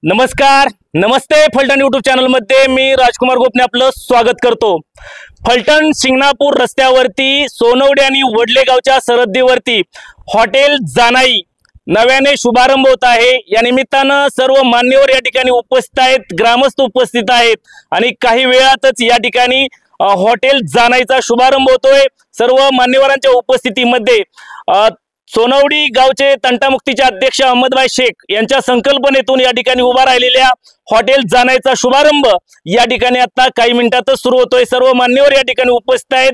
नमस्कार, नमस्ते. Phaltan YouTube channel मध्ये मी राजकुमार गोपने आपलं स्वागत करतो. फलटण शिंगणापूर रस्त्यावरती सोनवडी आणि वडले गावच्या सरहद्दीवरती हॉटेल जानाई नव्याने शुभारंभ होत आहे. या निमित्तानं सर्व मान्यवर या ठिकाणी उपस्थित आहेत, ग्रामस्थ उपस्थित आहेत आणि काही वेळातच या ठिकाणी हॉटेल जानाईचा शुभारंभ होतोय. सर्व मान्यवरांच्या उपस्थितीमध्ये सोनवडी गावचे तंटामुक्तीचे अध्यक्ष अहमदभाई शेख यांच्या संकल्पनेतून या ठिकाणी उभा राहिलेल्या हॉटेल जानाईचा शुभारंभ या ठिकाणी आता काही मिनिटातच सुरू होतोय. सर्व मान्यवर या ठिकाणी उपस्थित आहेत.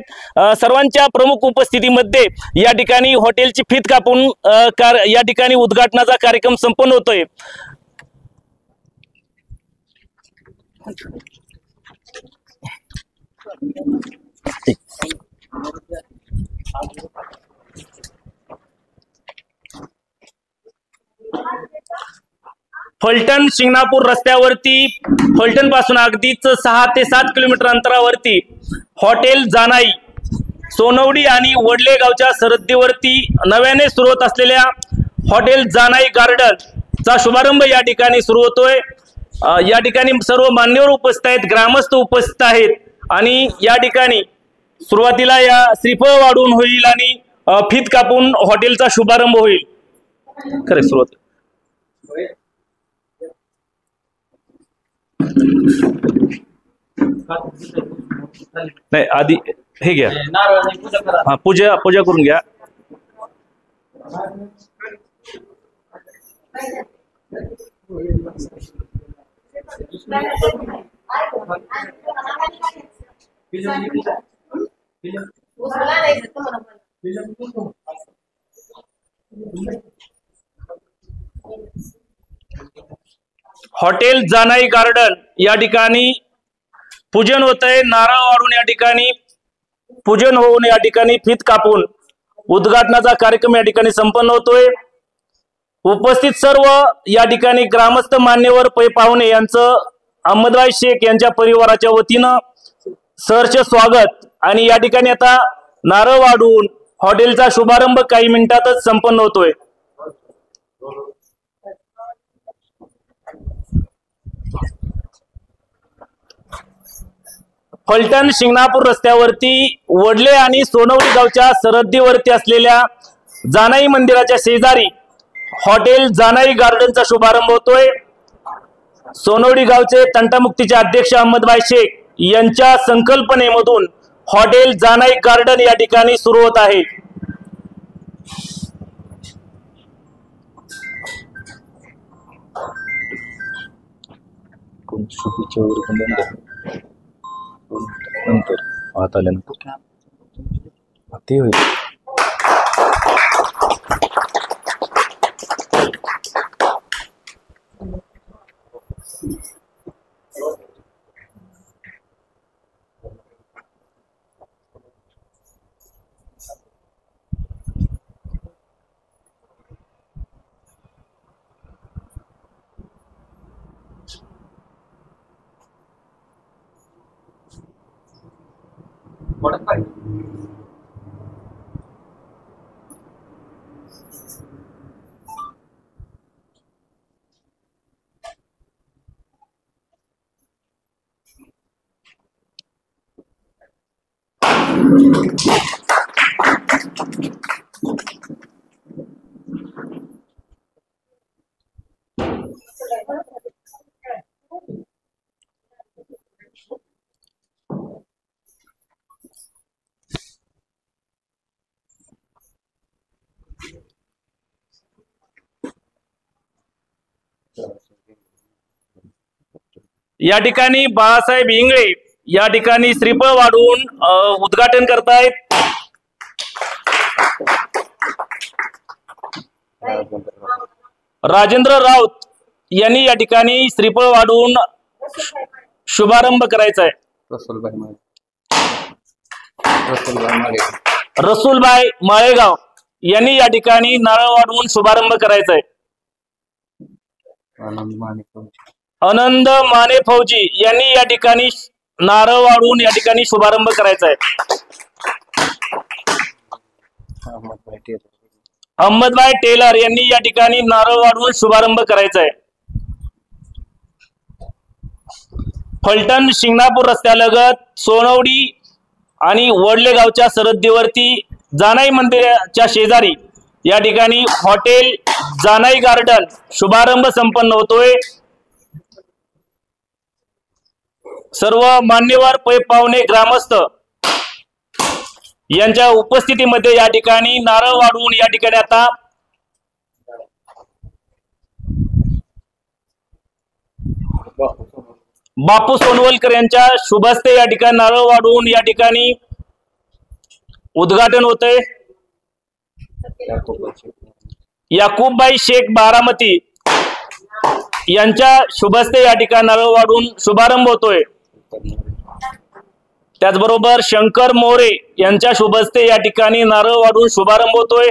सर्वांच्या प्रमुख उपस्थितीमध्ये या ठिकाणी हॉटेलची फीत कापून या ठिकाणी उद्घाटनाचा कार्यक्रम संपन्न होतोय. फलटण शिंगणापूर रस्त्यावरती फलटण पासून अगदीच 6 ते 7 किलोमीटर अंतरावरती हॉटेल जानाई सोनवडी आणि वडले गावच्या सरहद्दीवरती नव्याने सुरू होत असलेल्या हॉटेल जानाई गार्डन चा शुभारंभ या ठिकाणी सुरू होतोय. या ठिकाणी सर्व मान्यवर उपस्थित आहेत, ग्रामस्थ उपस्थित आहेत आणि या ठिकाणी सुरुवातीला या श्रीफळ वाढून होईल आणि फीत कापून हॉटेलचा शुभारंभ होईल. खरे सुरुवात नाही, आधी हे घ्या, हा पूजा करून घ्या. हॉटेल जानाई गार्डन या ठिकाणी पूजन होत आहे. नारळ वाढून या ठिकाणी पूजन होऊन या ठिकाणी फीत कापून उद्घाटनाचा कार्यक्रम या ठिकाणी संपन्न होतोय. उपस्थित सर्व या ठिकाणी ग्रामस्थ मान्यवर पै पाहुणे यांचं अहमदभाई शेख यांच्या परिवाराच्या वतीनं सहर्ष स्वागत. आणि या ठिकाणी आता नारळ वाढून हॉटेलचा शुभारंभ काही मिनिटातच संपन्न होतोय. फलटण शिंगणापूर रस्त्यावरती वडले आणि सोनवडी गावच्या सरहद्दीवरती असलेल्या जानाई मंदिराच्या शेजारी हॉटेल जानाई गार्डनचा शुभारंभ होतोय. सोनवडी गावचे तंटामुक्तीचे अध्यक्ष अहमदभाई शेख यांच्या संकल्पनेमधून हॉटेल जानाई गार्डन या ठिकाणी सुरू होत आहे. नंतर आत आल्यानंतर ते होईल. या ठिकाणी बाळासाहेब इंगळे या ठिकाणी श्रीफळ वाढवून उद्घाटन करतायत. राजेंद्र राऊत यांनी या ठिकाणी श्रीफळ वाढवून शुभारंभ करायचा आहे. रसूलभाई माळेगाव यांनी या ठिकाणी नारळ वाढवून शुभारंभ करायचा आहे. आनंद माने फौजी यांनी या ठिकाणी नारळ वाढवून या ठिकाणी शुभारंभ करायचा आहे. अहमदभाई टेलर यांनी या ठिकाणी नारळ वाढवून शुभारंभ करायचा आहे. फलटण शिंगणापूर रस्त्यालगत सोनवडी आणि वडले गावच्या सरहद्दीवरती जानाई मंदिराच्या शेजारी या ठिकाणी हॉटेल जानाई गार्डन शुभारंभ संपन्न होतोय। सर्व मान्यवर पै पाहुणे ग्रामस्थ यांच्या उपस्थितीमध्ये या ठिकाणी नारळ वाढवून या ठिकाणी आता बापू सोनवलकर यांच्या शुभहस्ते या ठिकाणी नारळ वाढवून या ठिकाणी उद्घाटन होतंय। याकूबबाई शेख बारामती यांच्या शुभहस्ते या ठिकाणी नारळ वाढवून शुभारंभ होतोय। त्याचबरोबर शंकर मोरे यांच्या शुभहस्ते या ठिकाणी नारळ वाढवून शुभारंभ होतोय।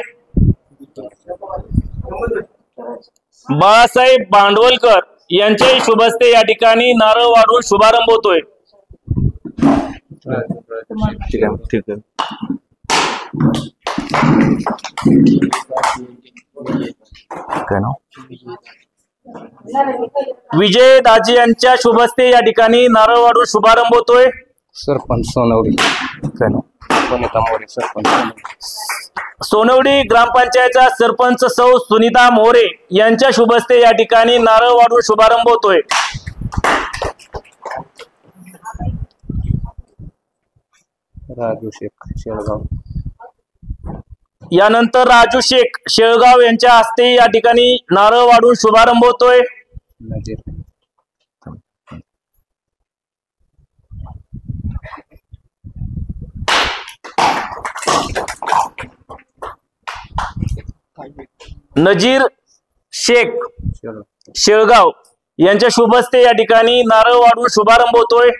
बाळासाहेब भांडवलकर यांचे शुभहस्ते या ठिकाणी नारळ वाढवून शुभारंभ होतोय। विजय दाजी यांच्या शुभहस्ते या ठिकाणी नारळ वाढवून शुभारंभ होतोय। सरपंच सोनवडी सोनवडी ग्रामपंचायतचा सरपंच सौ सुनीता मोरे यांच्या शुभहस्ते या ठिकाणी नारळ वाढवून शुभारंभ होतोय। राजू शेख शेळगाव यानंतर राजू शेख शेळगाव यांच्या हस्ते या ठिकाणी नारळ वाढवून शुभारंभ होतोय। नजीर शेख शेळगाव यांच्या शुभहस्ते या ठिकाणी नारळ वाढवून शुभारंभ होतोय।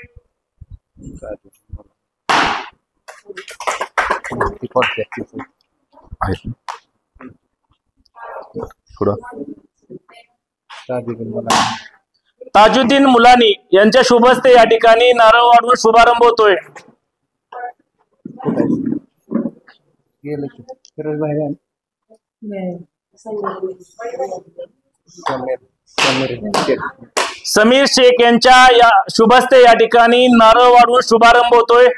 ताजुद्दीन मुलानी यांच्या शुभहस्ते या ठिकाणी नारळ वाढवून शुभारंभ होतोय। समीर शेख यांच्या या शुभहस्ते या ठिकाणी नारळ वाढवून शुभारंभ होतोय।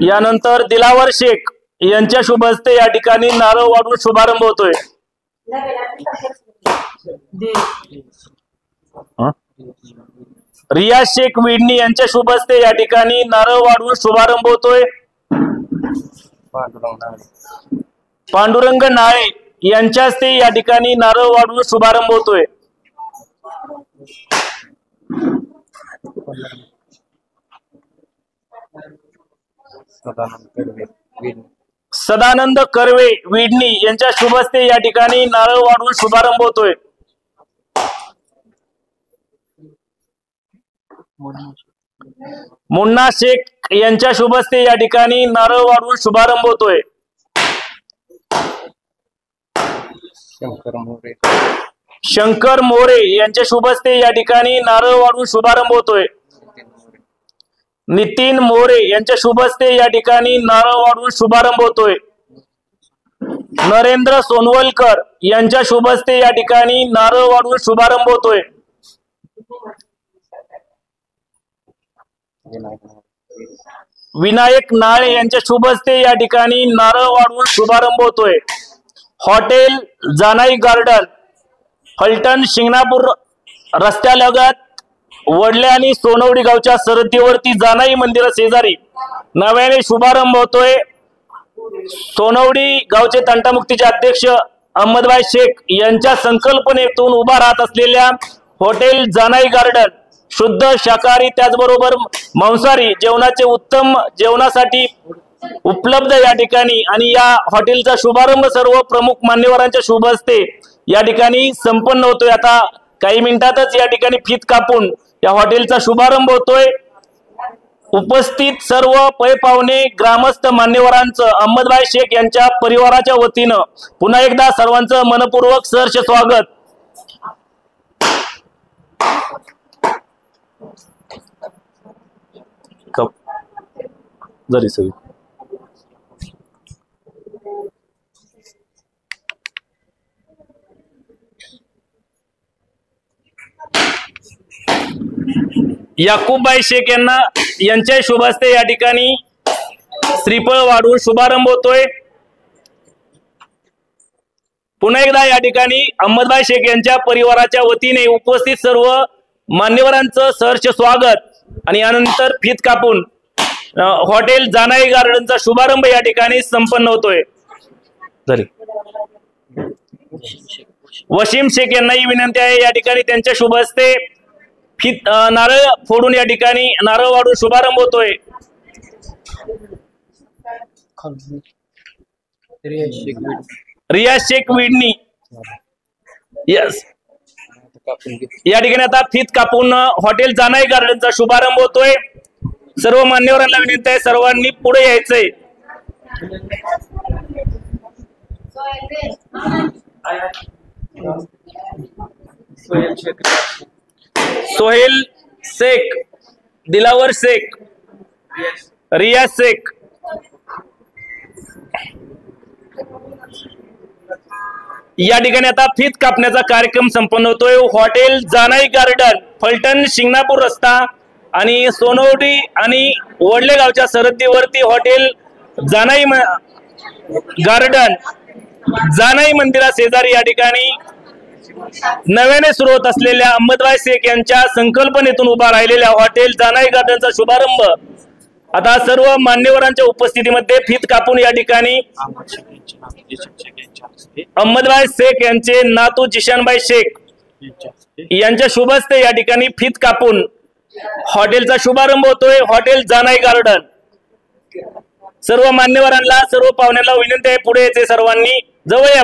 यानंतर दिलावर शेख यांच्या शुभहस्ते या ठिकाणी नारळ वाढवून शुभारंभ होतोय। रियाज शेख विडणी यांच्या शुभहस्ते या ठिकाणी नारळ वाढवून शुभारंभ होतोय। पांडुरंग नाळे यांच्या हस्ते या ठिकाणी नारळ वाढवून शुभारंभ होतोय। सदानंद कर्वे विडणी यांच्या शुभहस्ते या ठिकाणी नारळ वाढवून शुभारंभ होतोय। मुन्ना शेख यांच्या शुभहस्ते या ठिकाणी नारळ वाढवून शुभारंभ होतोय। शंकर मोरे यांच्या शुभहस्ते या ठिकाणी नारळ वाढवून शुभारंभ होतोय। नितीन मोरे यांच्या शुभहस्ते या ठिकाणी नारळ वाढवून शुभारंभ होतोय। नरेंद्र सोनवलकर यांच्या शुभहस्ते या ठिकाणी नारळ वाढवून शुभारंभ होतोय। विनायक नाळे यांच्या शुभहस्ते या ठिकाणी नारळ वाढवून शुभारंभ होतोय। हॉटेल जानाई गार्डन फलटण शिंगणापूर रस्त्यालगत वडले आणि सोनवडी गावच्या सरहद्दीवरती जानाई मंदिरा शेजारी नव्याने शुभारंभ होतोय। सोनवडी गावचे तंटामुक्तीचे अध्यक्ष अहमदभाई शेख यांच्या संकल्पनेतून उभा राहत असलेल्या हॉटेल जानाई गार्डन शुद्ध शाकाहारी त्याचबरोबर मांसाहारी जेवणाचे उत्तम जेवणासाठी उपलब्ध या ठिकाणी आणि या हॉटेलचा शुभारंभ सर्व प्रमुख मान्यवरांच्या शुभ हस्ते या ठिकाणी संपन्न होतोय। आता काही मिनिटातच या ठिकाणी फीत कापून या हॉटेलचा शुभारंभ होतोय। उपस्थित सर्व पै पाहुणे ग्रामस्थ मान्यवरांचं अहमदभाई शेख यांच्या परिवाराच्या वतीनं पुन्हा एकदा सर्वांचं मनपूर्वक सहर्ष स्वागत। जरी सवी याकूबबाई शेख यांच्या शुभ हस्ते या ठिकाणी श्रीफळ वाढून शुभारंभ होतोय। पुन्हा एकदा या ठिकाणी अहमदबाई शेख यांच्या परिवाराच्या वतीने उपस्थित सर्व मान्यवरांचं सहर्ष स्वागत आणि यानंतर फीत कापून हॉटेल जानाई गार्डनचा शुभारंभ या ठिकाणी संपन्न होतोय। वसीम शेख यांनाही विनंती आहे या ठिकाणी त्यांच्या शुभ हस्ते फीत नारळ फोडून या ठिकाणी नारळ वाढून शुभारंभ होतोय। रियाज शेख विडणी यस या ठिकाणी आता फीत कापून हॉटेल जानाई गार्डनचा शुभारंभ होतोय। सर्व मान्यवरांना विनंती आहे सर्वांनी पुढे यायचंय। सोहेल शेख, दिलावर शेख, रियाज शेख या ठिकाणी आता फीत कापण्याचा कार्यक्रम संपन्न होतोय। हॉटेल जानाई गार्डन, फलटण शिंगणापूर रस्ता आणि सोनवडी आणि वडले गावच्या सरहद्दीवरती हॉटेल जानाई गार्डन, जानाई मंदिरा शेजारी या ठिकाणी नव्याने सुरू होत असलेल्या अहमदबाई शेख यांच्या संकल्पनेतून उभा राहिलेल्या हॉटेल जानाई गार्डनचा शुभारंभ आता सर्व मान्यवरांच्या उपस्थितीमध्ये फीत कापून या ठिकाणी अहमदबाई शेख यांचे नातू जिशानबाई शेख यांच्या शुभ हस्ते या ठिकाणी फीत कापून हॉटेलचा शुभारंभ होतोय। हॉटेल जानाई गार्डन सर्व मान्यवरांना सर्व पाहुण्यांना विनंती आहे पुढे यायचे सर्वांनी, जवळ या,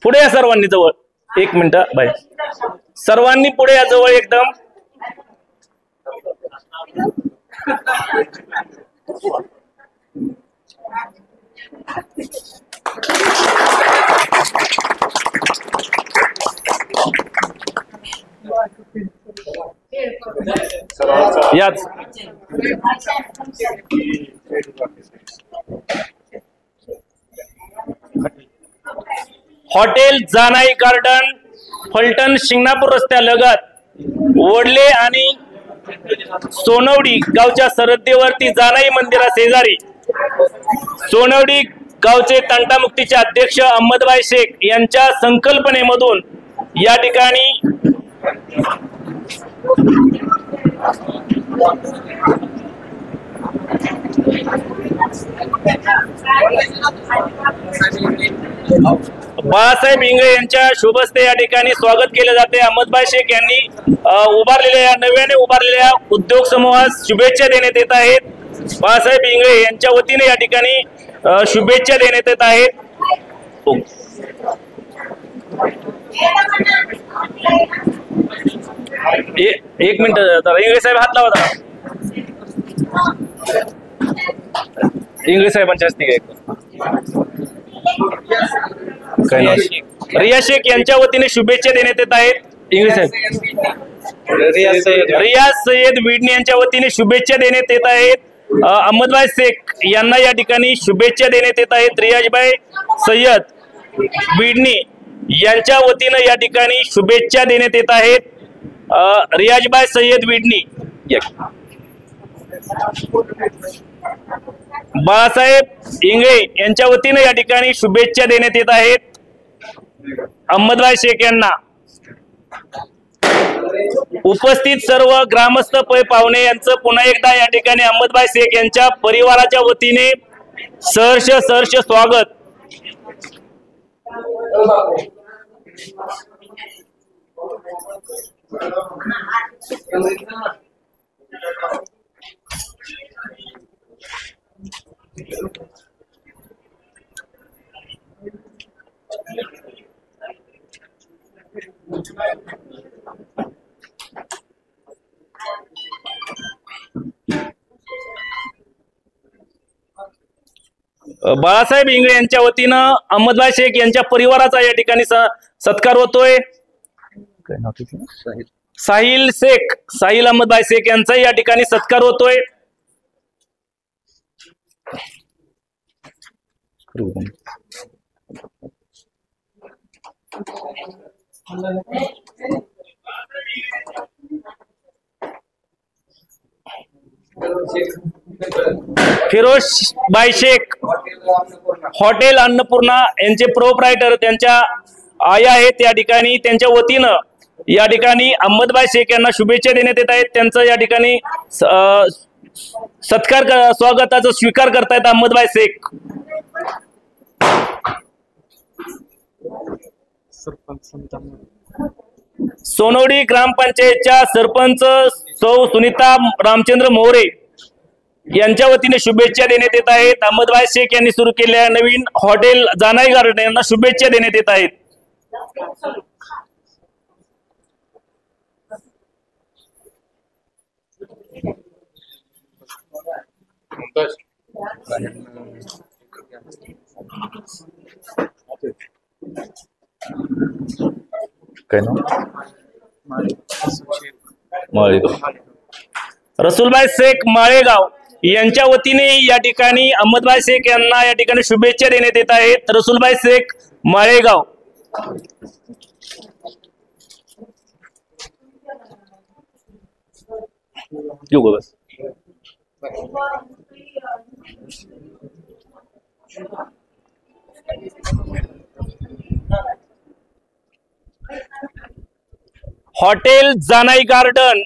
पुढे या सर्वांनी जवळ। एक मिनिट बाय, सर्वांनी पुढे या जवळ एकदम। याच हॉटेल जानाई गार्डन, फलटण शिंगणापूर रस्त्यालगत वडले आणि सोनवडी गावच्या सरहद्दीवरती जानाई मंदिरा शेजारी सोनवडी गावचे तंटामुक्तीचे अध्यक्ष अहमदबाई शेख यांच्या संकल्पनेमधून या ठिकाणी बाळासाहेब इंगळे यांच्या शुभ हस्ते या ठिकाणी स्वागत केले जाते। अहमदबाई शेख यांनी उभारलेल्या नव्याने उभारलेल्या उद्योग समूहास शुभेच्छा देण्यात येत आहेत। बाळासाहेब इंगळे यांच्या वतीने या ठिकाणी शुभेच्छा देण्यात येत आहेत। एक मिनिट इंगळे साहेब हात लावा। इंगळे साहेबांच्या हस्ते रियाज शेख यांच्या वतीने शुभेच्छा देण्यात येत आहेत। इंगळे साहेब रियाज सय्यद विडणी यांच्या वतीने शुभेच्छा देण्यात येत आहेत। अहमदबाई शेख यांना या ठिकाणी शुभेच्छा देण्यात येत आहेत। रियाजबाई सय्यद विडणी यांच्या वतीने या ठिकाणी शुभेच्छा देण्यात येत आहेत। रियाजबाई सय्यद विडणी, बाळासाहेब इंगळे यांच्या वतीने या ठिकाणी शुभेच्छा देण्यात येत आहेत अहमदबाई शेख यांना। उपस्थित सर्व ग्रामस्थ पाहुणे यांचं पुन्हा एकदा या ठिकाणी अहमदबाई शेख यांच्या परिवाराच्या वतीने सहर्ष स्वागत। बाळासाहेब इंगळे यांच्या वतीनं अहमदबाई शेख यांच्या परिवाराचा या ठिकाणी सत्कार होतोय। साहिल शेख, साहिल अहमदबाई शेख यांचा या ठिकाणी सत्कार होतोय। फिरोजबाई शेख हॉटेल अन्नपूर्णा यांचे प्रोप्रायटर त्यांच्या आई आहेत या ठिकाणी, त्यांच्या वतीनं या ठिकाणी अहमदबाई शेख यांना शुभेच्छा देण्यात येत आहेत। त्यांचं या ठिकाणी स्वागताचा स्वीकार करतायत अहमदबाई शेख। सोनवडी ग्रामपंचायतच्या सरपंच सौ सुनीता रामचंद्र मोरे यांच्या वतीने शुभेच्छा देण्यात येत आहेत। अहमदबाई शेख यांनी सुरू केलेल्या नवीन हॉटेल जानाई गार्डन यांना शुभेच्छा देण्यात येत आहेत। काय नाव? माळेगाव। रसूलबाई शेख माळेगाव यांच्या वतीने या ठिकाणी अहमदबाई शेख यांना या ठिकाणी शुभेच्छा देण्यात येत आहेत। रसूलबाई शेख माळेगाव। येऊ बस। हॉटेल जानाई गार्डन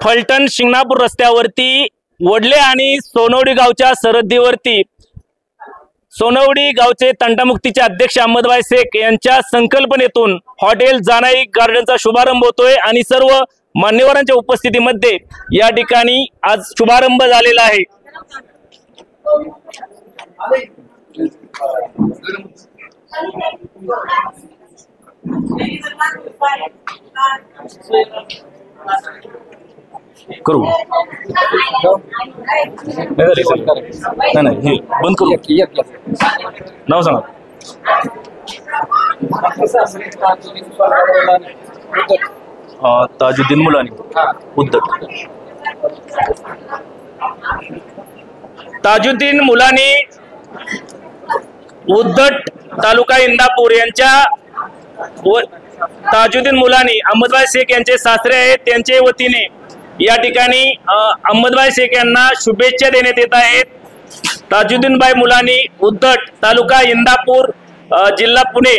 फलटण शिंगणापूर रस्त्यावरती वडले आणि सोनवडी गावच्या सरहद्दीवरती सोनवडी गावचे तंटामुक्तीचे अध्यक्ष अहमदबाई शेख यांच्या संकल्पनेतून हॉटेल जानाई गार्डनचा शुभारंभ होतोय आणि सर्व मान्यवरांच्या उपस्थितीमध्ये या ठिकाणी आज शुभारंभ झालेला आहे। करू नाही हे बंद करू। नाव सांगा। ताजुद्दीन मुलानी उद्धट। ताजुद्दीन मुलानी उद्धट तालुका इंदापूर यांच्या ताजुद्दीन मुलानी अहमदबाई शेख यांचे सासरे आहेत, त्यांच्या वतीने या ठिकाणी अहमदबाई शेख यांना शुभेच्छा देण्यात येत आहेत। ताजुद्दीनबाई मुलानी उद्धट तालुका इंदापूर जिल्हा पुणे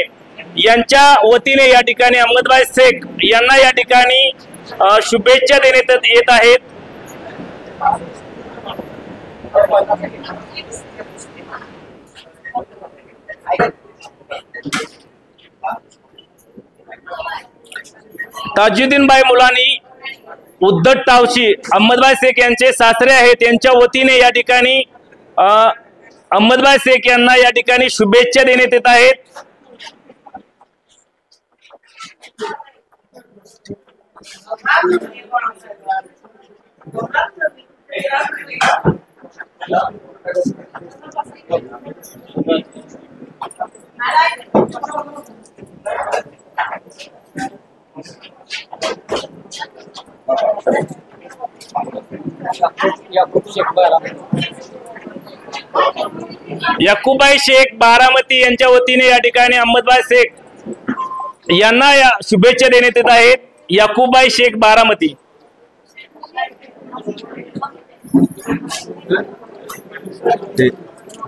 यांच्या वतीने या ठिकाणी अहमदबाई शेख यांना या ठिकाणी शुभेच्छा देण्यात येत आहेत। ताजुद्दीनबाई मुलानी उद्धट तावशी अहमदबाई शेख यांचे सासरे आहेत, त्यांच्या वतीने या ठिकाणी अहमदबाई शेख यांना या ठिकाणी शुभेच्छा देण्यात येत आहेत। याकूबाई शेख बारामती यांच्या वतीने या ठिकाणी अहमदबाई शेख यांना या शुभेच्छा देण्यात येत आहेत। याकूबाई शेख बारामती।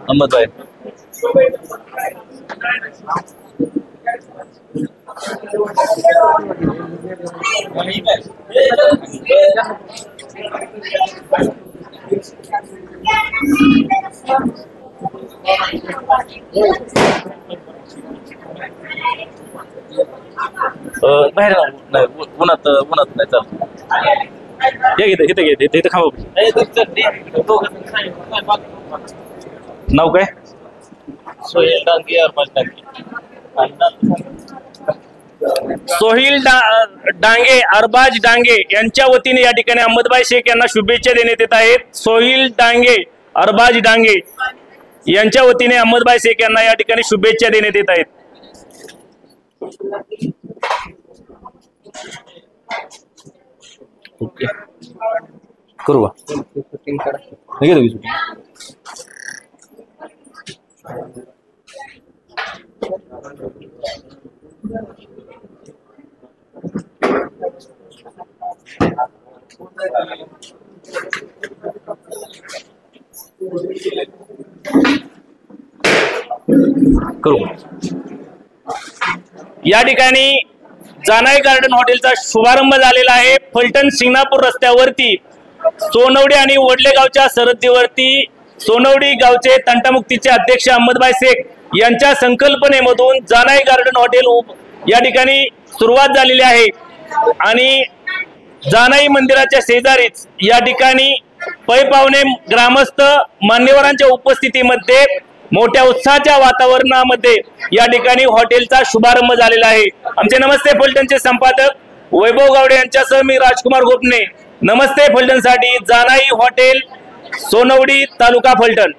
अहमदबाई बाहेर नाही उन्हात नाही चालत। इथे खावा। नाव काय? सोहेल डांगे अरबाज डांगे। सोहिल डांगे अरबाज डांगे यांच्या वतीने या ठिकाणी अहमदबाई शेख यांना शुभेच्छा देण्यात येत आहेत। सोहिल डांगे अरबाज डांगे यांच्या वतीने अहमदबाई शेख यांना या ठिकाणी शुभेच्छा देण्यात येत आहेत। ओके करू का? करू. या ठिकाणी जानाई गार्डन हॉटेलचा शुभारंभ झालेला आहे. फलटण शिंगणापूर रस्त्यावरती सोनवडी आणि वडले गावच्या सरहद्दीवरती सोनवडी गावचे तंटामुक्तीचे अध्यक्ष अहमदभाई शेख यांच्या संकल्पनेमधून जानाई गार्डन हॉटेल या ठिकाणी सुरुवात झालेली आहे. आणि जानाई मंदिराच्या शेजारीच या ठिकाणी पै पाहुणे ग्रामस्थ मान्यवरांच्या उपस्थितीमध्ये मोठ्या उत्साहाच्या वातावरणामध्ये या ठिकाणी हॉटेलचा शुभारंभ झालेला आहे. आमचे नमस्ते फलटणचे संपादक वैभव गावडे यांच्यासह मी राजकुमार गोपने. नमस्ते फलटणसाठी जानाई हॉटेल, सोनवडी, तालुका फलटण.